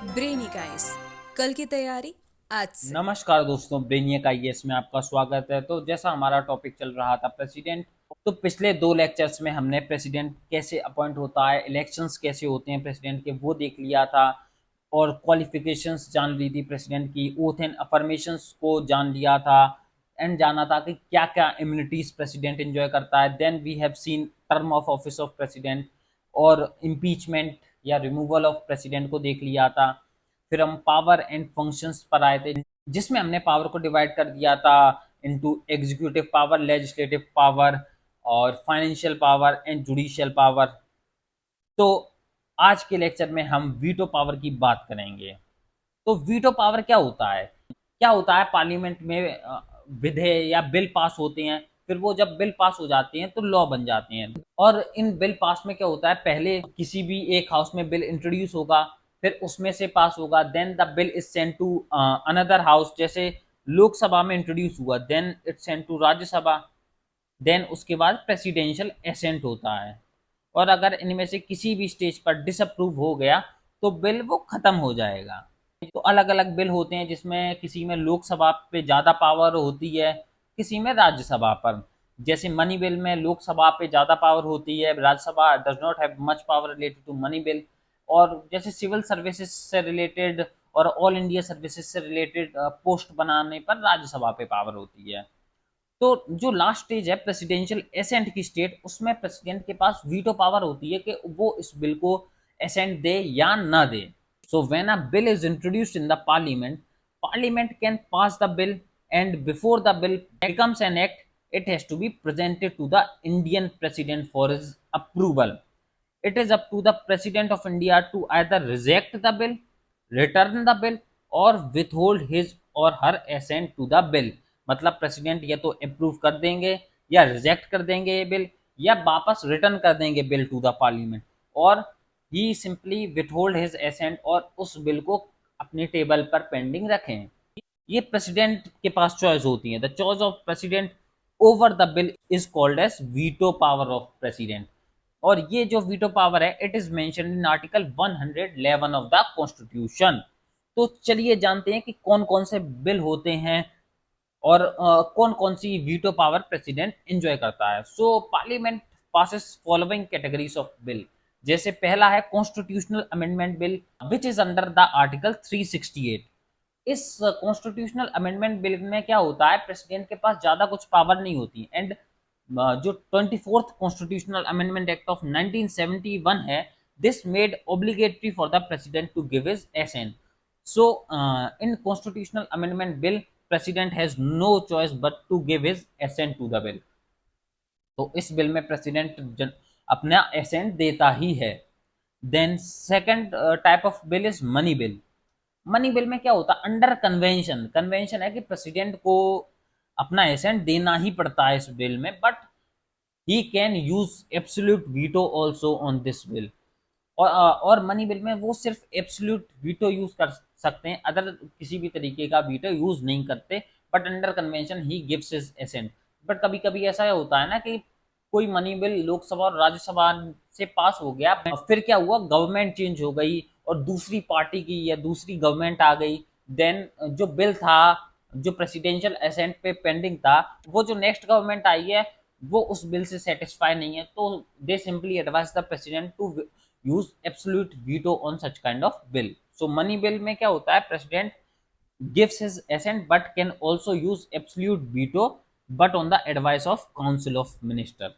ब्रेनिकाइस कल की तैयारी आज से। नमस्कार दोस्तों, ब्रेनियक आईएएस में आपका स्वागत है। तो जैसा हमारा टॉपिक चल रहा था प्रेसिडेंट, तो पिछले दो लेक्चर्स में हमने प्रेसिडेंट कैसे अपॉइंट होता है, इलेक्शंस कैसे होते हैं प्रेसिडेंट के, वो देख लिया था। और क्वालिफिकेशंस जान ली थी प्रेसिडेंट की, ओथ एंड अफर्मेशंस को जान लिया था, एंड जाना था कि क्या क्या इम्यूनिटीज प्रेसिडेंट एंजॉय करता है। Then we have seen term of office of president और इम्पीचमेंट या रिमूवल ऑफ प्रेसिडेंट को देख लिया था। फिर हम पावर एंड फंक्शंस पर आए थे, जिसमें हमने पावर को डिवाइड कर दिया था into executive power, legislative power और financial power and judicial power. तो आज के लेक्चर में हम वीटो पावर की बात करेंगे। तो वीटो पावर क्या होता है? क्या होता है, पार्लियामेंट में विधेयक या बिल पास होते हैं, फिर वो जब बिल पास हो जाते हैं तो लॉ बन जाते हैं। और इन बिल पास में क्या होता है, पहले किसी भी एक हाउस में बिल इंट्रोड्यूस होगा, फिर उसमें से पास होगा, then the bill is sent to another house. जैसे लोकसभा में इंट्रोड्यूस हुआ, then it's sent to Rajya Sabha, then उसके बाद प्रेसिडेंशियल एसेंट होता है। और अगर इनमें से किसी भी स्टेज पर डिसअप्रूव हो गया तो बिल वो खत्म हो जाएगा। तो अलग अलग बिल होते हैं, जिसमें किसी में लोकसभा पे ज़्यादा पावर होती है, किसी में राज्यसभा पर। जैसे मनी बिल में लोकसभा पे ज़्यादा पावर होती है, Rajya Sabha does not have much power related to money bill. और जैसे सिविल सर्विसेज से रिलेटेड और ऑल इंडिया सर्विसेज से रिलेटेड पोस्ट बनाने पर राज्यसभा पे पावर होती है। तो जो लास्ट स्टेज है प्रेसिडेंशियल एसेंट की स्टेट, उसमें प्रेसिडेंट के पास वीटो पावर होती है कि वो इस बिल को एसेंट दे या ना दे। So when a bill is introduced in the parliament, parliament can pass the bill, and before the bill becomes an act, it has to be presented to the Indian president for his approval. It is up to the president of India to either reject the bill, return the bill, or withhold his or her assent to the bill. मतलब president या तो approve कर देंगे या reject कर देंगे ये bill, या वापस रिटर्न कर देंगे बिल टू द पार्लियामेंट, और ही सिंपली विथहोल्ड हिज एसेंट और उस बिल को अपने टेबल पर पेंडिंग रखें। ये प्रेसिडेंट के पास चॉइस होती है। The choice of president over the bill is called as veto power of president. और ये जो वीटो पावर है, it is mentioned in article 111 of the constitution. तो चलिए जानते हैं कि कौन कौन से बिल होते हैं और कौन कौन सी वीटो पावर प्रेसिडेंट एंजॉय करता है। So parliament passes following categories of bill. जैसे पहला है constitutional amendment bill, which is under the article 368। इस कॉन्स्टिट्यूशनल अमेंडमेंट बिल में क्या होता है, प्रेसिडेंट के पास ज़्यादा कुछ पावर नहीं होती। एंड जो 24th constitutional amendment act of 1971 है, this made obligatory for the president to give his assent. So in constitutional amendment bill, president has no choice but to give his assent to the bill. तो इस bill में president अपना accent देता ही है। Then second type of bill is money bill. Money bill में क्या होता है, अंडर कन्वेंशन, कन्वेंशन है कि प्रेसिडेंट को अपना एसेंट देना ही पड़ता है इस बिल में, but he can use absolute veto also on this bill. और मनी बिल में वो सिर्फ एब्सोल्यूट वीटो यूज कर सकते हैं, अदर किसी भी तरीके का वीटो यूज नहीं करते। But under convention he gives his assent. But कभी कभी ऐसा होता है ना कि कोई मनी बिल लोकसभा और राज्यसभा से पास हो गया, फिर क्या हुआ, गवर्नमेंट चेंज हो गई और दूसरी पार्टी की या दूसरी गवर्नमेंट आ गई। देन जो बिल था, जो प्रेसिडेंशियल एसेंट पे पेंडिंग था, वो जो नेक्स्ट गवर्नमेंट आई है वो उस बिल से सेटिस्फाई नहीं है, तो they simply advise the president to use absolute veto on such kind of bill. So money bill में क्या होता है, president gives his assent but can also use absolute veto but on the advice of council of minister।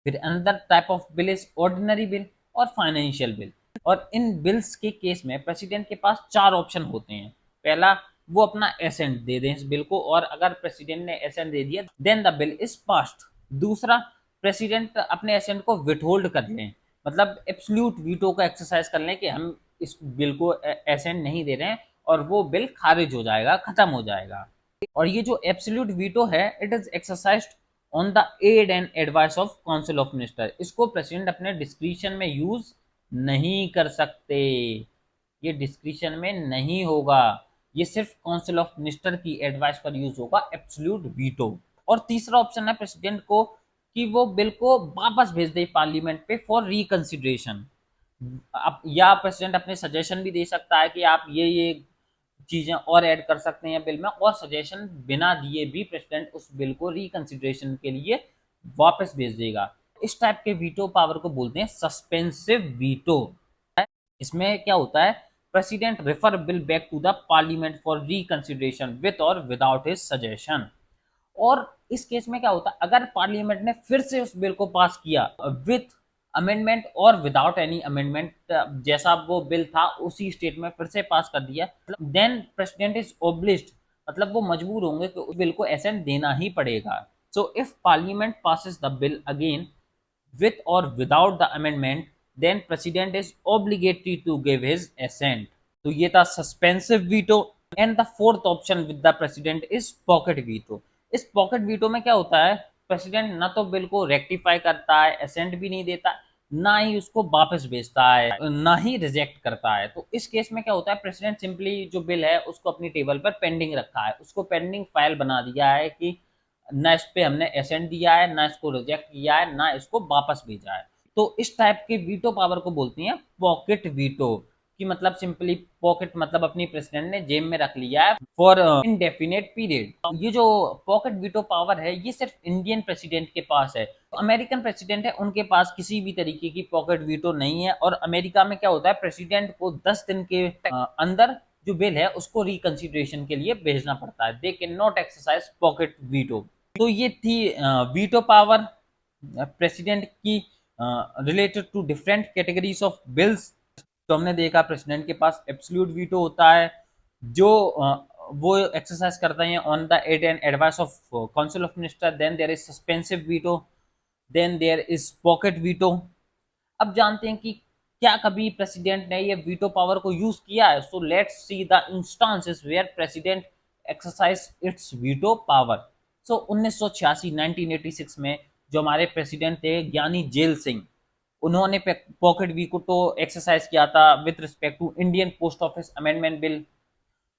फिर another type of bill is ordinary bill और financial bill. और इन bills के case में president के पास चार ऑप्शन होते हैं। पहला, वो अपना एसेंट दे दें इस बिल को, और अगर प्रेसिडेंट ने एसेंट दे दिया then the bill is passed. दूसरा, प्रेसिडेंट अपने एसेंट को विथहोल्ड कर लें, मतलब एब्सोल्यूट वीटो का एक्सरसाइज कर लें कि हम इस बिल को एसेंट नहीं दे रहे हैं, और वो बिल खारिज हो जाएगा, खत्म हो जाएगा। और ये जो एब्सोल्यूट वीटो है, it is exercised on the aid and advice of council of minister. इसको प्रेसिडेंट अपने डिस्क्रिशन में यूज नहीं कर सकते, ये डिस्क्रिशन में नहीं होगा, ये सिर्फ काउंसिल ऑफ मिनिस्टर की एडवाइस पर यूज होगा एब्सोल्यूट वीटो। और तीसरा ऑप्शन है प्रेसिडेंट को कि वो बिल को वापस भेज दे पार्लियामेंट पे फॉर रिकंसिडरेशन। या प्रेसिडेंट अपने सजेशन भी दे सकता है कि आप ये चीजें और ऐड कर सकते हैं बिल में, और सजेशन बिना दिए भी प्रेसिडेंट उस बिल को रिकंसिडरेशन के लिए वापस भेज देगा। इस टाइप के वीटो पावर को बोलते हैं सस्पेंसिव वीटो। इसमें क्या होता है, president refer bill back to the parliament for reconsideration with और विदाउट हिज सजेशन। और इस केस में क्या होता है, अगर पार्लियामेंट ने फिर से उस बिल को पास किया विथ अमेंडमेंट और विदाउट एनी अमेंडमेंट, जैसा वो बिल था उसी स्टेट में फिर से पास कर दिया, देन प्रेसिडेंट इज ओब्लिज्ड, मतलब वो मजबूर होंगे कि उस बिल को एसेंट देना ही पड़ेगा। So if parliament passes the bill again with or without the amendment, then president is obligatory to give his assent। तो ये था suspensive veto. And the fourth option with the president is pocket veto. इस pocket veto में क्या होता है, president ना तो बिल को रेक्टिफाई करता है, असेंट भी नहीं देता, ना ही उसको वापस भेजता है, ना ही रिजेक्ट करता है। तो इस केस में क्या होता है, प्रेसिडेंट सिंपली जो बिल है उसको अपनी टेबल पर पेंडिंग रखा है, उसको पेंडिंग फाइल बना दिया है कि ना इस पे हमने एसेंट दिया है, ना इसको रिजेक्ट किया है, ना इसको वापस भेजा है। तो इस टाइप के वीटो पावर को बोलती हैं पॉकेट वीटो, कि मतलब सिंपली पॉकेट मतलब अपनी प्रेसिडेंट ने जेब में रख लिया है फॉर इनडेफिनेट पीरियड। ये जो पॉकेट वीटो पावर है ये सिर्फ इंडियन प्रेसिडेंट के पास है। तो अमेरिकन प्रेसिडेंट है उनके पास किसी भी तरीके की पॉकेट वीटो नहीं है। और अमेरिका में क्या होता है, प्रेसिडेंट को 10 दिन के अंदर जो बिल है उसको रिकंसिडरेशन के लिए भेजना पड़ता है। They can not exercise pocket veto. तो ये थी वीटो पावर प्रेसिडेंट की related to different categories of bills. तो हमने देखा प्रेसिडेंट के पास एब्सोल्यूट वीटो होता है जो वो एक्सरसाइज करते हैं on the aid and advice of council of minister. Then there is suspensive veto, then there is pocket veto. अब जानते हैं कि क्या कभी प्रेसिडेंट ने ये वीटो पावर को यूज किया है। So let's see the instances where president exercise its veto power. So 1986 1986 में जो हमारे प्रेसिडेंट थे ज्ञानी जेल सिंह, उन्होंने पॉकेट वीटो एक्सरसाइज किया था with respect to Indian post office amendment bill,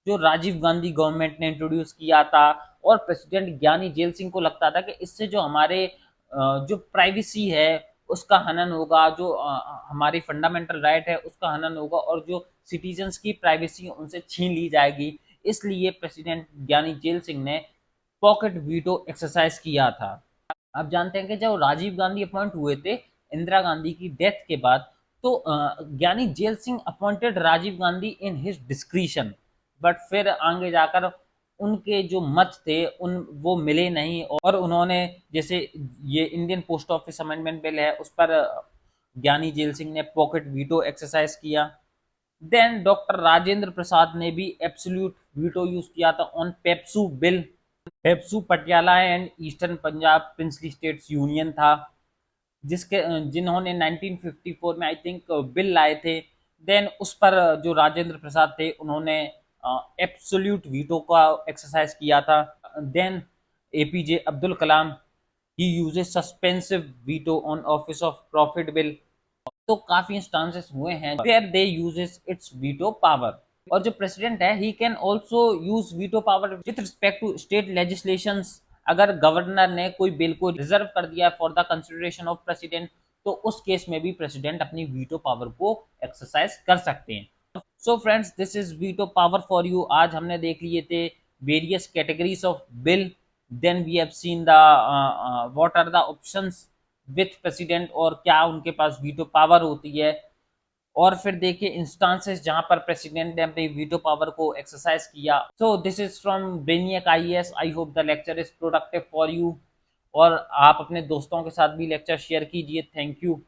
जो राजीव गांधी गवर्नमेंट ने इंट्रोड्यूस किया था। और प्रेसिडेंट ज्ञानी जेल सिंह को लगता था कि इससे जो हमारे जो प्राइवेसी है उसका हनन होगा, जो हमारी फंडामेंटल राइट है उसका हनन होगा, और जो सिटीजन्स की प्राइवेसी उनसे छीन ली जाएगी। इसलिए प्रेसिडेंट ज्ञानी जेल सिंह ने पॉकेट वीटो एक्सरसाइज किया था। आप जानते हैं कि जब राजीव गांधी अपॉइंट हुए थे इंदिरा गांधी की डेथ के बाद, तो Giani Zail Singh appointed Rajiv Gandhi in his discretion. But फिर आगे जाकर उनके जो मत थे उन वो मिले नहीं, और उन्होंने जैसे ये Indian post office amendment bill है उस पर ज्ञानी जेल सिंह ने पॉकेट वीटो एक्सरसाइज किया। देन डॉक्टर राजेंद्र प्रसाद ने भी एब्सोल्यूट वीटो यूज किया था on PEPSU bill. PEPSU Patiala and eastern Punjab princely states union था, जिसके जिन्होंने 1954 में आई थिंक बिल लाए थे। देन उस पर जो राजेंद्र प्रसाद थे उन्होंने एब्सोल्यूट वीटो का एक्सरसाइज किया था। Then APJ Abdul Kalam he uses suspensive veto on office of profit bill. तो काफी इंस्टांसेस हुए हैं where they uses its veto power. और जो प्रेसिडेंट है he can also use veto power with respect to state legislations. अगर गवर्नर ने कोई बिल को रिजर्व कर दिया for the consideration of president, तो उस केस में भी प्रेसिडेंट अपनी वीटो पावर को एक्सरसाइज कर सकते हैं। So friends, this is veto power for you. आज हमने देख लिए थे various categories of bill, then we have seen the what are the options with president और क्या उनके पास वीटो पावर होती है। और फिर देखिए इंस्टांसेस जहां पर प्रेसिडेंट ने अपनी वीटो पावर को एक्सरसाइज किया। So this is from Brainiac IAS. I hope the lecture is productive for you, और आप अपने दोस्तों के साथ भी लेक्चर शेयर कीजिए। Thank you.